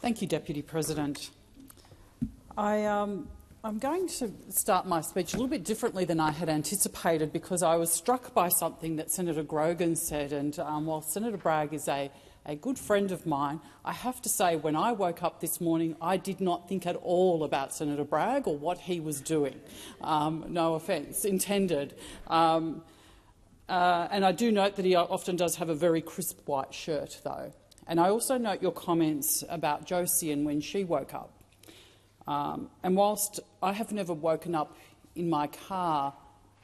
Thank you, Deputy President. I'm going to start my speech a little bit differently than I had anticipated because I was struck by something that Senator Grogan said. And while Senator Bragg is a good friend of mine, I have to say when I woke up this morning I did not think at all about Senator Bragg or what he was doing. No offence intended. And I do note that he often does have a very crisp white shirt, though. And I also note your comments about Josie and when she woke up. And whilst I have never woken up in my car,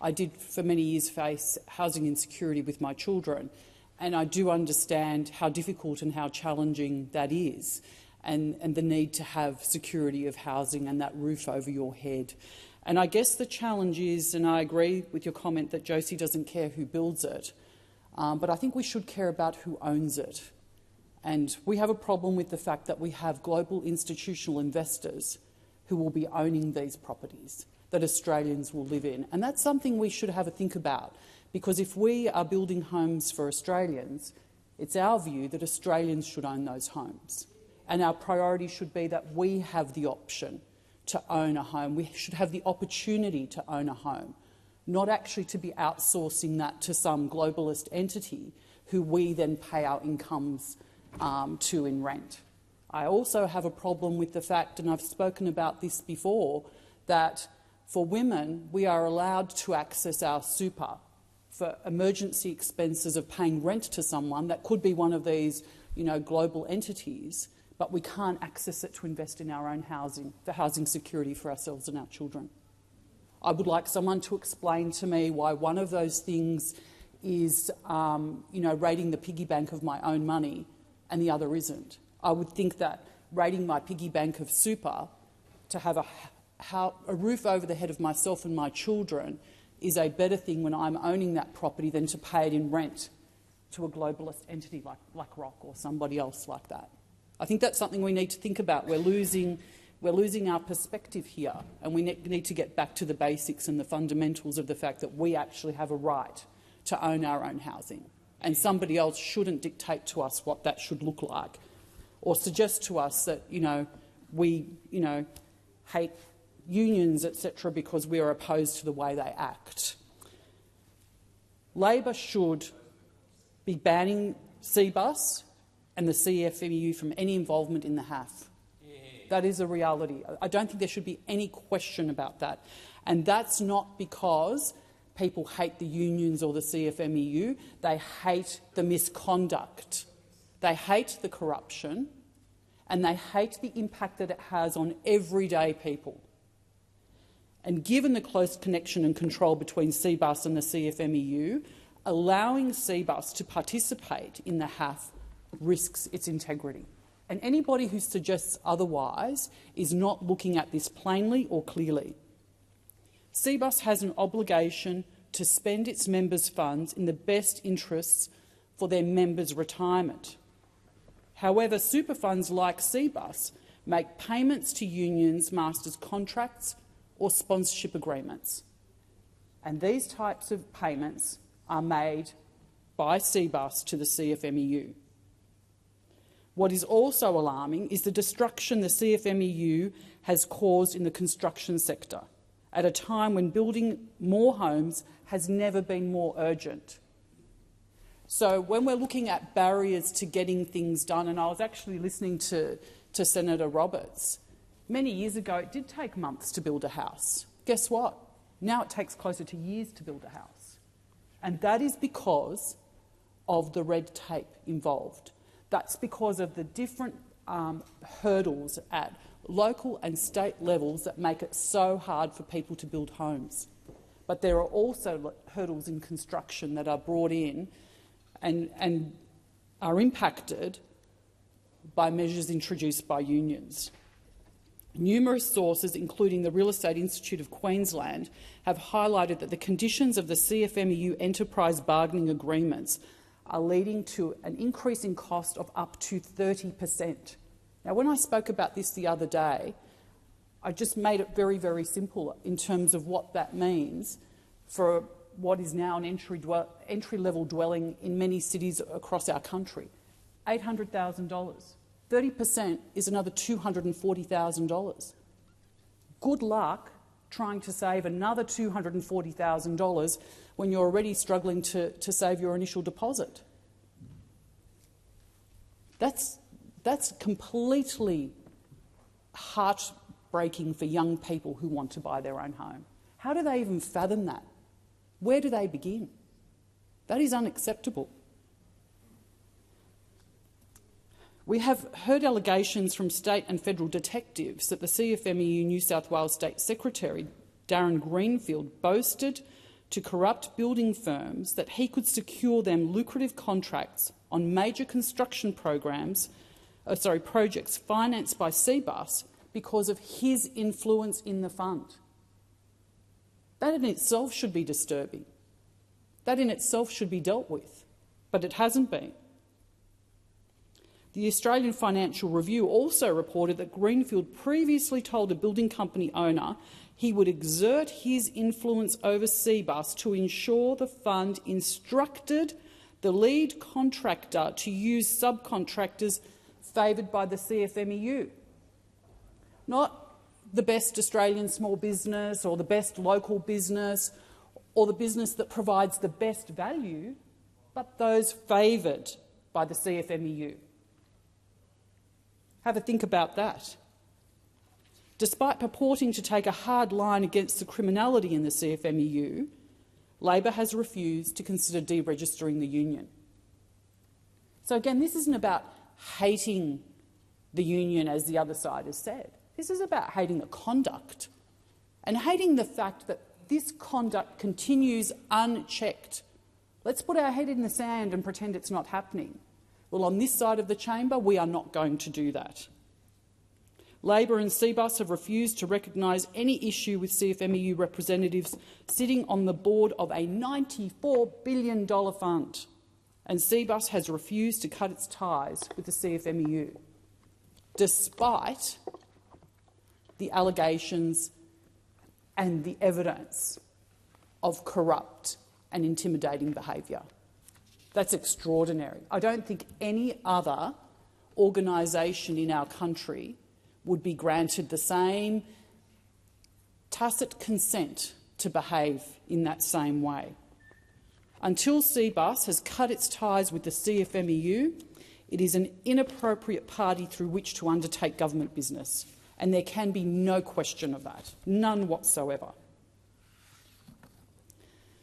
I did for many years face housing insecurity with my children, and I do understand how difficult and how challenging that is, and the need to have security of housing and that roof over your head. And I guess the challenge is, and I agree with your comment that Josie doesn't care who builds it, but I think we should care about who owns it. And we have a problem with the fact that we have global institutional investors who will be owning these properties that Australians will live in. And that's something we should have a think about, because if we are building homes for Australians, it's our view that Australians should own those homes. And our priority should be that we have the option to own a home. We should have the opportunity to own a home, not actually to be outsourcing that to some globalist entity who we then pay our incomes to in rent. I also have a problem with the fact, and I've spoken about this before, that for women we are allowed to access our super for emergency expenses of paying rent to someone that could be one of these global entities, but we can't access it to invest in our own housing, for housing security for ourselves and our children. I would like someone to explain to me why one of those things is raiding the piggy bank of my own money and the other isn't. I would think that raiding my piggy bank of super to have a roof over the head of myself and my children is a better thing when I'm owning that property than to pay it in rent to a globalist entity like BlackRock or somebody else like that. I think that's something we need to think about. We're losing our perspective here, and we need to get back to the basics and the fundamentals of the fact that we actually have a right to own our own housing, and somebody else shouldn't dictate to us what that should look like, or suggest to us that we hate unions, etc., because we are opposed to the way they act. Labor should be banning CBUS and the CFMEU from any involvement in the HAF. That is a reality. I don't think there should be any question about that. And that's not because people hate the unions or the CFMEU. They hate the misconduct. They hate the corruption, and they hate the impact that it has on everyday people. And given the close connection and control between CBUS and the CFMEU, allowing CBUS to participate in the HAF risks its integrity. And anybody who suggests otherwise is not looking at this plainly or clearly. CBUS has an obligation to spend its members' funds in the best interests for their members' retirement. However, super funds like CBUS make payments to unions, masters contracts or sponsorship agreements. And these types of payments are made by CBUS to the CFMEU. What is also alarming is the destruction the CFMEU has caused in the construction sector at a time when building more homes has never been more urgent. So when we're looking at barriers to getting things done, and I was actually listening to Senator Roberts, many years ago it did take months to build a house. Guess what? Now it takes closer to years to build a house. And that is because of the red tape involved. That's because of the different hurdles at local and state levels that make it so hard for people to build homes. But there are also hurdles in construction that are brought in and are impacted by measures introduced by unions. Numerous sources, including the Real Estate Institute of Queensland, have highlighted that the conditions of the CFMEU enterprise bargaining agreements are leading to an increase in cost of up to 30%. Now, when I spoke about this the other day, I just made it very, very simple in terms of what that means for what is now an entry-level dwelling in many cities across our country. $800,000 30% is another $240,000. Good luck trying to save another $240,000 when you're already struggling to save your initial deposit. That's completely heartbreaking for young people who want to buy their own home. How do they even fathom that? Where do they begin? That is unacceptable. We have heard allegations from state and federal detectives that the CFMEU New South Wales State Secretary, Darren Greenfield, boasted to corrupt building firms that he could secure them lucrative contracts on major construction projects financed by CBUS because of his influence in the fund. That in itself should be disturbing. That in itself should be dealt with, but it hasn't been. The Australian Financial Review also reported that Greenfield previously told a building company owner he would exert his influence over CBUS to ensure the fund instructed the lead contractor to use subcontractors favoured by the CFMEU. Not the best Australian small business or the best local business or the business that provides the best value, but those favoured by the CFMEU. Have a think about that. Despite purporting to take a hard line against the criminality in the CFMEU, Labor has refused to consider deregistering the union. So again, this isn't about hating the union, as the other side has said. This is about hating the conduct and hating the fact that this conduct continues unchecked. Let's put our head in the sand and pretend it's not happening. Well, on this side of the chamber, we are not going to do that. Labor and CBUS have refused to recognise any issue with CFMEU representatives sitting on the board of a $94 billion fund, and CBUS has refused to cut its ties with the CFMEU, despite the allegations and the evidence of corrupt and intimidating behaviour. That's extraordinary. I don't think any other organisation in our country would be granted the same tacit consent to behave in that same way. Until CBUS has cut its ties with the CFMEU, it is an inappropriate party through which to undertake government business, and there can be no question of that, none whatsoever.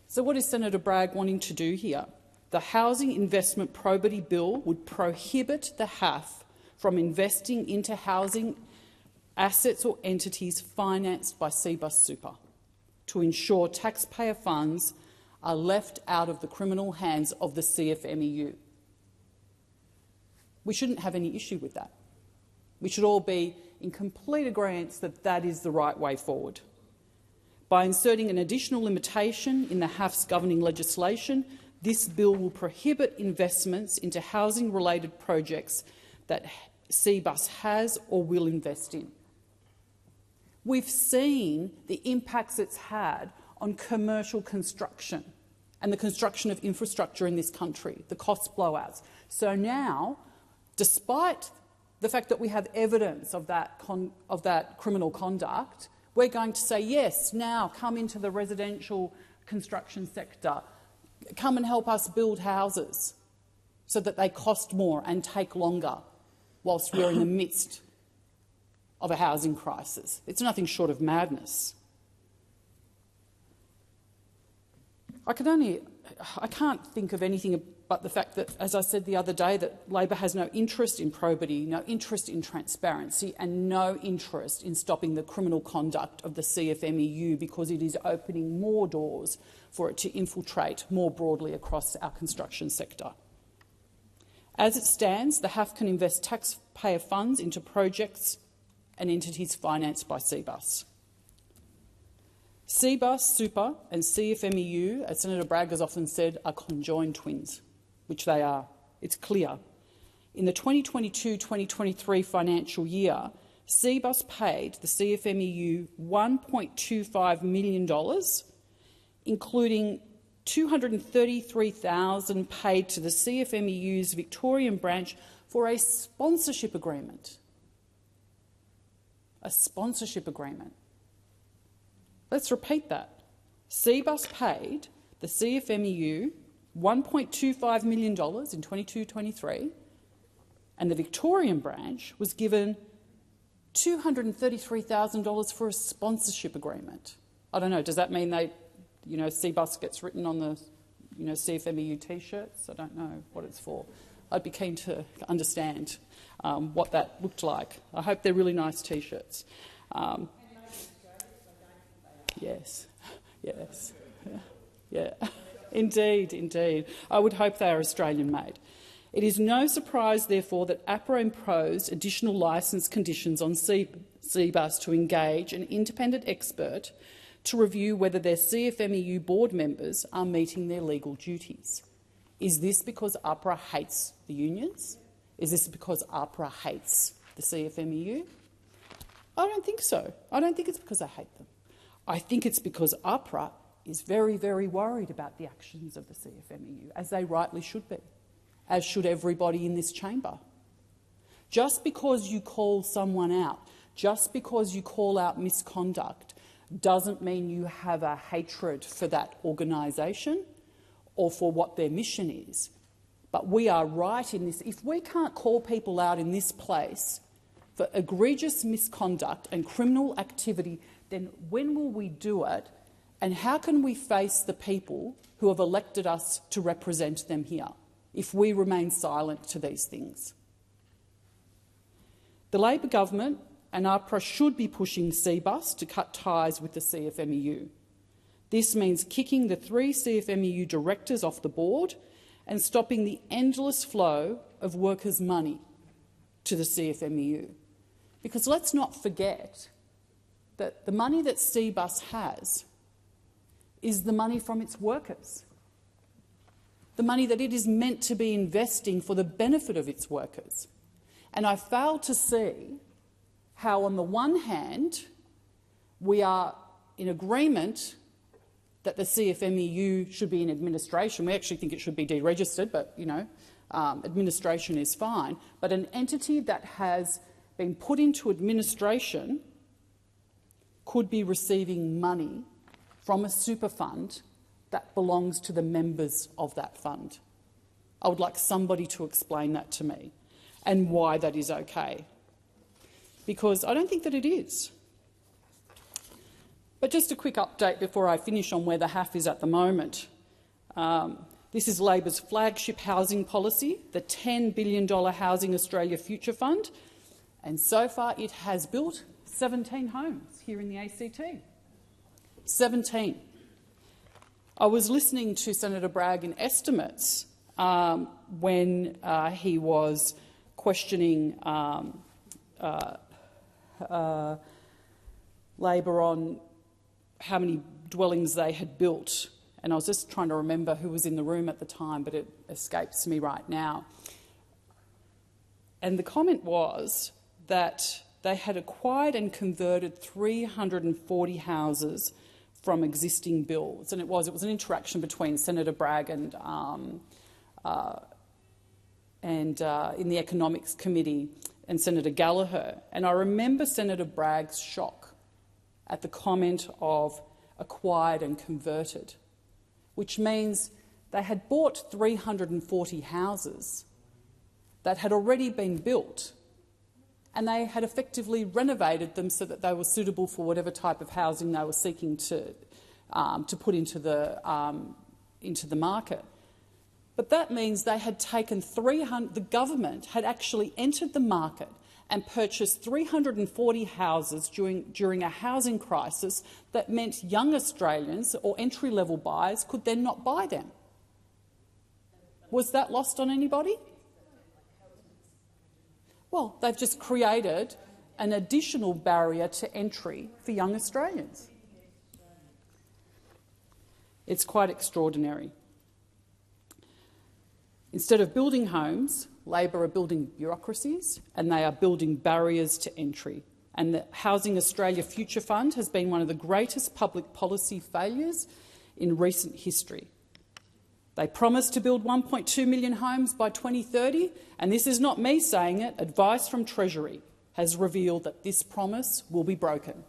So what is Senator Bragg wanting to do here? The Housing Investment Probity Bill would prohibit the HAF from investing into housing assets or entities financed by CBUS Super to ensure taxpayer funds are left out of the criminal hands of the CFMEU. We shouldn't have any issue with that. We should all be in complete agreement that that is the right way forward. By inserting an additional limitation in the HAF's governing legislation, this bill will prohibit investments into housing-related projects that CBUS has or will invest in. We've seen the impacts it's had on commercial construction and the construction of infrastructure in this country, the cost blowouts. So now, despite the fact that we have evidence of that criminal conduct, we're going to say, yes, now come into the residential construction sector, come and help us build houses so that they cost more and take longer whilst we're in the midst of a housing crisis. It's nothing short of madness. I can't think of anything but the fact that, as I said the other day, that Labor has no interest in probity, no interest in transparency and no interest in stopping the criminal conduct of the CFMEU because it is opening more doors for it to infiltrate more broadly across our construction sector. As it stands, the HAF can invest taxpayer funds into projects and entities financed by CBUS. CBUS, Super and CFMEU, as Senator Bragg has often said, are conjoined twins, which they are. It's clear. In the 2022-2023 financial year, CBUS paid the CFMEU $1.25 million, including $233,000 paid to the CFMEU's Victorian branch for a sponsorship agreement. A sponsorship agreement. Let's repeat that. CBUS paid the CFMEU $1.25 million in 22-23, and the Victorian branch was given $233,000 for a sponsorship agreement. I don't know, does that mean they, CBUS gets written on the, CFMEU T-shirts? I don't know what it's for. I'd be keen to understand what that looked like. I hope they're really nice T-shirts. Yes, yes, yeah. Indeed, indeed. I would hope they are Australian-made. It is no surprise, therefore, that APRA imposed additional licence conditions on CBUS to engage an independent expert to review whether their CFMEU board members are meeting their legal duties. Is this because APRA hates the unions? Is this because APRA hates the CFMEU? I don't think so. I don't think it's because I hate them. I think it's because APRA is very, very worried about the actions of the CFMEU, as they rightly should be, as should everybody in this chamber. Just because you call someone out, just because you call out misconduct, doesn't mean you have a hatred for that organisation or for what their mission is. But we are right in this. If we can't call people out in this place for egregious misconduct and criminal activity, then when will we do it? And how can we face the people who have elected us to represent them here if we remain silent to these things? The Labor government and APRA should be pushing CBUS to cut ties with the CFMEU. This means kicking the 3 CFMEU directors off the board and stopping the endless flow of workers' money to the CFMEU. Because let's not forget that the money that CBUS has is the money from its workers, the money that it is meant to be investing for the benefit of its workers. And I fail to see how, on the one hand, we are in agreement that the CFMEU should be in administration. We actually think it should be deregistered, but, administration is fine. But an entity that has been put into administration could be receiving money from a super fund that belongs to the members of that fund. I would like somebody to explain that to me and why that is okay, because I don't think that it is. But just a quick update before I finish on where the HAF is at the moment. This is Labor's flagship housing policy, the $10 billion Housing Australia Future Fund, and so far it has built 17 homes here in the ACT. 17. I was listening to Senator Bragg in estimates when he was questioning Labor on how many dwellings they had built. And I was just trying to remember who was in the room at the time, but it escapes me right now. And the comment was that they had acquired and converted 340 houses from existing builds. And it was an interaction between Senator Bragg and in the Economics Committee and Senator Gallagher. And I remember Senator Bragg's shock at the comment of acquired and converted, which means they had bought 340 houses that had already been built, and they had effectively renovated them so that they were suitable for whatever type of housing they were seeking to put into the market. But that means they had taken the government had actually entered the market and purchased 340 houses during a housing crisis that meant young Australians or entry-level buyers could then not buy them. Was that lost on anybody? Well, they've just created an additional barrier to entry for young Australians. It's quite extraordinary. Instead of building homes, Labor are building bureaucracies and they are building barriers to entry. And the Housing Australia Future Fund has been one of the greatest public policy failures in recent history. They promised to build 1.2 million homes by 2030, and this is not me saying it. Advice from Treasury has revealed that this promise will be broken.